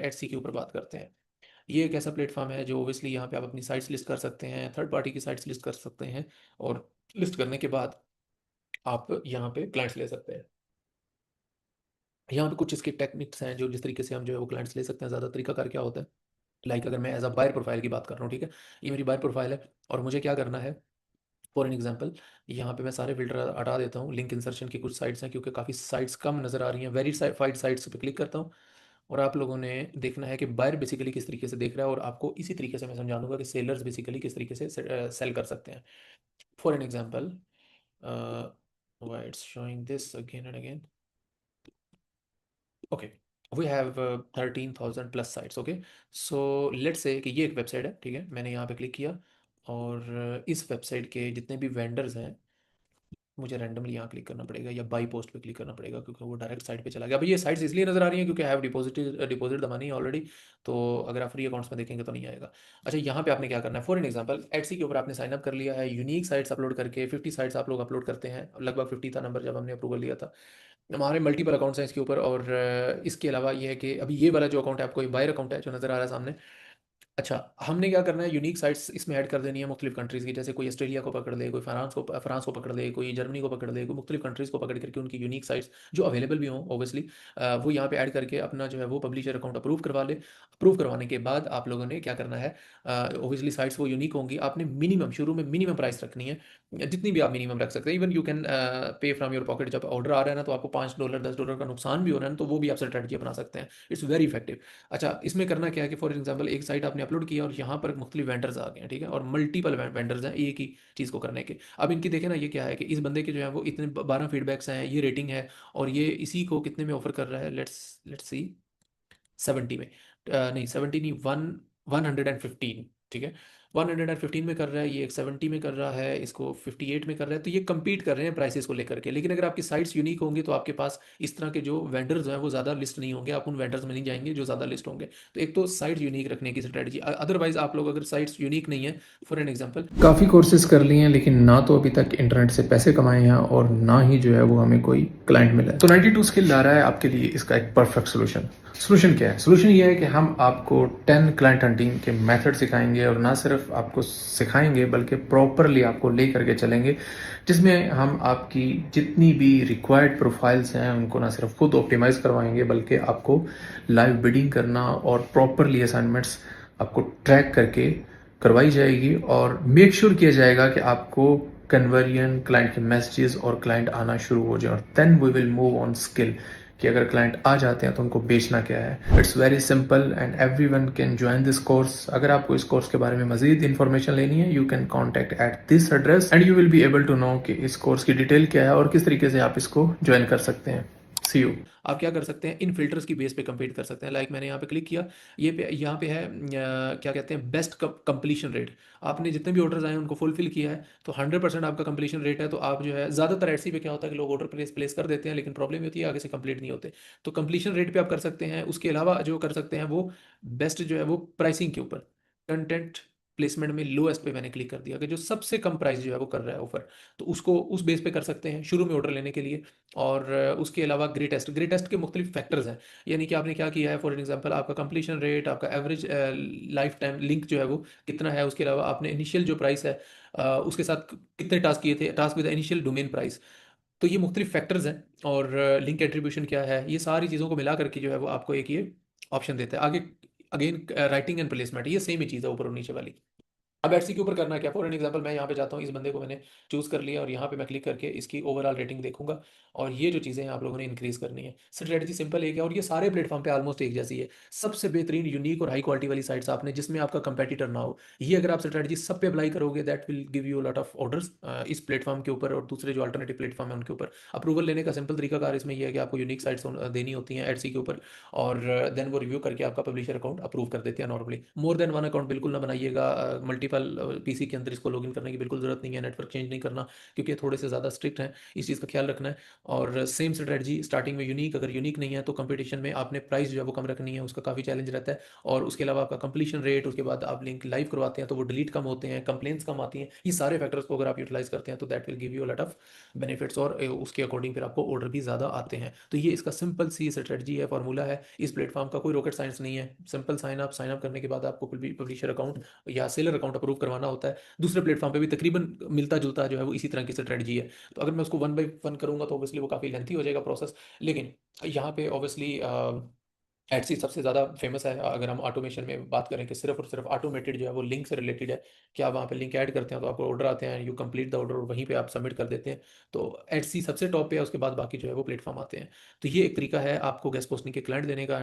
Etsy के ऊपर बात करते हैं। ये एक ऐसा प्लेटफॉर्म है जो ओबियसली यहाँ पे आप अपनी साइट्स लिस्ट कर सकते हैं, थर्ड पार्टी की साइट्स लिस्ट कर सकते हैं, और लिस्ट करने के बाद आप यहाँ पे क्लाइंट्स ले सकते हैं। यहाँ पे कुछ इसके टेक्निक्स हैं जो जिस तरीके से हम जो है वो क्लाइंट्स ले सकते हैं। ज़्यादा तरीकाकार क्या होता है, लाइक अगर मैं एज अ बायर प्रोफाइल की बात कर रहा हूँ, ठीक है, ये मेरी बायर प्रोफाइल है और मुझे क्या करना है। फॉर एन एग्जांपल, यहाँ पे मैं सारे फिल्टर हटा देता हूँ। लिंक इंसर्शन की कुछ साइट्स हैं क्योंकि काफ़ी साइट्स कम नज़र आ रही हैं, वेरीफाइड साइट्स पे क्लिक करता हूँ। और आप लोगों ने देखना है कि बायर बेसिकली किस तरीके से देख रहा है, और आपको इसी तरीके से मैं समझा दूंगा कि सेलर्स बेसिकली किस तरीके से सेल कर सकते हैं। For an example, why it's showing this again and again. Okay, we have 13,000 plus sites. Okay, so let's say कि ये एक वेबसाइट है, ठीक है, मैंने यहाँ पे क्लिक किया और इस वेबसाइट के जितने भी वेंडर्स हैं, मुझे रैंडमली यहाँ क्लिक करना पड़ेगा या बाई पोस्ट पे क्लिक करना पड़ेगा क्योंकि वो डायरेक्ट साइट पे चला गया। अब ये साइट्स इसलिए नजर आ रही हैं क्योंकि have deposit the money already, तो अगर आप फ्री अकाउंट्स में देखेंगे तो नहीं आएगा। अच्छा, यहाँ पे आपने क्या करना है, फॉर एन एग्जांपल एटसी के ऊपर आपने साइन अप कर लिया है, यूनिक साइट्स अपलोड करके 50 साइट्स आप लोग अपलोड करते हैं, लगभग 50 था नंबर जब हमने अप्रूवल लिया था। हमारे मल्टीपल अकाउंट्स हैं इसके ऊपर, और इसके अलावा ये है कि अभी ये वाला जो अकाउंट है आपको बायर अकाउंट है जो नज़र आ रहा है सामने। अच्छा, हमने क्या करना है, यूनिक साइट्स इसमें ऐड कर देनी है मुख्तलिफ कंट्रीज़ की, जैसे कोई ऑस्ट्रेलिया को पकड़ ले, कोई फ्रांस को पकड़ ले, कोई जर्मनी को पकड़ ले, कोई मुख्तलिफ कंट्रीज़ को पकड़ करके उनकी यूनिक साइट्स जो अवेलेबल भी हों ओबियसली, वो यहाँ पे ऐड करके अपना जो है वो पब्लिशर अकाउंट अप्रूव करवा ले। अप्रूव करवाने के बाद आप लोगों ने क्या करना है, ओबियसली साइट्स वो यूनिक होंगी, आपने मिनिमम शुरू में मिनिमम प्राइस रखनी है, जितनी भी आप मिनिमम रख सकते हैं। Even you can pay from your pocket. जब ऑर्डर आ रहा है ना तो आपको $5 $10 का नुकसान भी हो रहा है ना, तो वो भी आप स्ट्रेटजी अपना सकते हैं। It's very effective. अच्छा, इसमें करना क्या है कि फॉर एग्जांपल एक साइट आपने अपलोड किया और यहाँ पर मुख्तलिफ वेंडर्स आ गए हैं, ठीक है, और मल्टीपल वेंडर्स हैं एक ही चीज़ को करने के। अब इनकी देखें ना, ये क्या है कि इस बंदे के जो है वो इतने 12 फीडबैक्स हैं, ये रेटिंग है, और ये इसी को कितने में ऑफर कर रहा है, लेट्स लेट्स सी, 70 में, नहीं 70 नहीं, 115, ठीक है, 115 में कर रहा है, ये एक 70 में कर रहा है, इसको 58 में कर रहा है। तो ये compete कर रहे हैं प्राइसेस को लेकर के। लेकिन अगर आपकी साइट्स यूनिक होंगी तो आपके पास इस तरह के जो वेंडर्स हैं वो ज़्यादा लिस्ट नहीं होंगे, आप उन वेंडर्स में नहीं जाएंगे जो ज़्यादा लिस्ट होंगे। तो एक तो साइट यूनिक रखने की स्ट्रेटजी, अदरवाइज आप लोग अगर साइट्स यूनिक नहीं है, फॉर एन एग्जांपल काफ़ी कोर्सेज कर लिए हैं लेकिन ना तो अभी तक इंटरनेट से पैसे कमाए हैं और ना ही जो है वो हमें कोई क्लाइंट मिला है, तो 92 स्किल ला रहा है आपके लिए इसका एक परफेक्ट सोल्यूशन। सोल्यूशन क्या है? सोल्यूशन ये है कि हम आपको 10 क्लाइंट हंटिंग के मेथड सिखाएंगे, और ना सिर्फ आपको सिखाएंगे बल्कि प्रॉपरली आपको ले करके चलेंगे, जिसमें हम आपकी जितनी भी रिक्वायर्ड प्रोफाइल्स हैं उनको ना सिर्फ खुद ऑप्टिमाइज करवाएंगे बल्कि आपको लाइव बिडिंग करना और प्रॉपरली असाइनमेंट्स आपको ट्रैक करके करवाई जाएगी, और मेक श्योर किया जाएगा कि आपको कन्वर्जन, क्लाइंट के मैसेजेस और क्लाइंट आना शुरू हो जाए, और then we will move on skill कि अगर क्लाइंट आ जाते हैं तो उनको बेचना क्या है। It's very simple and every one can join this course. अगर आपको इस कोर्स के बारे में मजीद इन्फॉर्मेशन लेनी है, you can contact at this address and you will be able to know कि इस कोर्स की डिटेल क्या है और किस तरीके से आप इसको ज्वाइन कर सकते हैं। सी यू। आप क्या कर सकते हैं, इन फिल्टर्स की बेस पे compete कर सकते हैं। लाइक मैंने यहाँ पे क्लिक किया, ये पे यहाँ पे है क्या कहते हैं, बेस्ट कंप्लीशन रेट। आपने जितने भी ऑर्डर्स आए हैं उनको फुलफिल किया है तो 100% आपका कंप्लीशन रेट है। तो आप जो है ज़्यादातर ऐसी पे क्या होता है कि लोग ऑर्डर प्लेस कर देते हैं लेकिन प्रॉब्लम होती है आगे से कंप्लीट नहीं होते। तो कंप्लीशन रेट पे आप कर सकते हैं। उसके अलावा जो कर सकते हैं वो बेस्ट जो है वो प्राइसिंग के ऊपर, कंटेंट प्लेसमेंट में लोएस्ट पे मैंने क्लिक कर दिया कि जो सबसे कम प्राइस जो है वो कर रहा है ऑफर, तो उसको उस बेस पे कर सकते हैं शुरू में ऑर्डर लेने के लिए। और उसके अलावा ग्रे टेस्ट के मुख्तलिफ फैक्टर्स हैं, यानी कि आपने क्या किया है, फॉर एग्जांपल आपका कंप्लीशन रेट, आपका एवरेज लाइफ टाइम लिंक जो है वो कितना है, उसके अलावा आपने इनिशियल जो प्राइस है उसके साथ कितने टास्क किए थे, task with initial domain price. तो ये मुख्तलिफ फैक्टर्स हैं, और लिंक एट्रीब्यूशन क्या है, ये सारी चीज़ों को मिला करके जो है वो आपको एक ये ऑप्शन देता है। आगे अगेन राइटिंग एंड प्लेसमेंट, ये सेम ही चीज़ है ऊपर और नीचे वाली। अब एटसी के ऊपर करना क्या, फॉर एन एग्जांपल मैं यहाँ पे जाता हूँ, इस बंदे को मैंने चूज़ कर लिया और यहाँ पे मैं क्लिक करके इसकी ओवरऑल रेटिंग देखूंगा, और ये जो चीज़ें हैं आप लोगों ने इंक्रीज करनी है। स्ट्रेटजी सिंपल एक है और ये सारे प्लेटफॉर्म पे ऑलमोस्ट एक जैसी है। सबसे बेहतरीन, यूनिक और हाई क्वालिटी वाली साइट्स आपने जिसमें आपका कंपेटिटर ना हो, ये अगर आप स्ट्रेटजी सब पे अप्लाई करोगे that will give you lot of orders इस प्लेटफॉर्म के ऊपर और दूसरे जो अल्टरनेटिव प्लेटफॉर्म है उनके ऊपर। अप्रूवल लेने का सिंपल तरीकाकार इसमें यह है कि आपको यूनिक साइट्स देनी होती हैं एटसी के ऊपर, और देन वो रिव्यू करके आपका पब्लिशर अकाउंट अप्रूव कर देते हैं normally. More than one account बिल्कुल ना बनाइएगा, मल्टीपल पेपाल पीसी के अंदर इसको लॉगिन करने की बिल्कुल ज़रूरत नहीं है, नेटवर्क चेंज नहीं करना, क्योंकि ये थोड़े से ज़्यादा स्ट्रिक्ट हैं, इस चीज़ का ख्याल रखना है। और सेम स्ट्रेटजी स्टार्टिंग में यूनिक, अगर यूनिक नहीं है तो कंपटीशन में आपने प्राइस जो है वो कम रखनी है, उसका काफ़ी चैलेंज रहता है। और उसके अलावा आपका कंप्लीशन रेट, उसके बाद आप लिंक लाइव करवाते हैं तो वो डिलीट कम होते हैं, कंप्लेंट्स कम आती हैं, ये सारे फैक्टर्स को अगर आप यूटिलाइज करते हैं तो that will give you a lot of benefits, और उसके अकॉर्डिंग फिर आपको ऑर्डर भी ज़्यादा आते हैं। तो ये इसका सिंपल सी स्ट्रेटजी है, फॉर्मूला है। इस प्लेटफॉर्म का कोई रॉकेट साइंस नहीं है, सिंपल साइन अप करने के बाद आपको पब्लिशर अकाउंट या सेलर अकाउंट अप्रूव करवाना होता है। दूसरे प्लेटफॉर्म पे भी तकरीबन मिलता जुलता जो है वो इसी तरह की स्ट्रेटजी है। तो अगर मैं उसको वन बाई वन करूंगा तो ऑब्वियसली वो काफ़ी लेंथी हो जाएगा प्रोसेस, लेकिन यहाँ पे ऑब्वियसली एटसी सबसे ज़्यादा फेमस है। अगर हम ऑटोमेशन में बात करें कि सिर्फ और सिर्फ ऑटोमेटेड जो है वो लिंक से रिलेटेड है, कि आप वहाँ पे लिंक ऐड करते हैं तो आपको ऑर्डर आते हैं, यू कंप्लीट द ऑर्डर और वहीं पे आप सबमिट कर देते हैं। तो एटसी सबसे टॉप पे है, उसके बाद बाकी जो है वो प्लेटफॉर्म आते हैं। तो ये एक तरीका है आपको गेस्ट पोस्टिंग के क्लाइंट देने का।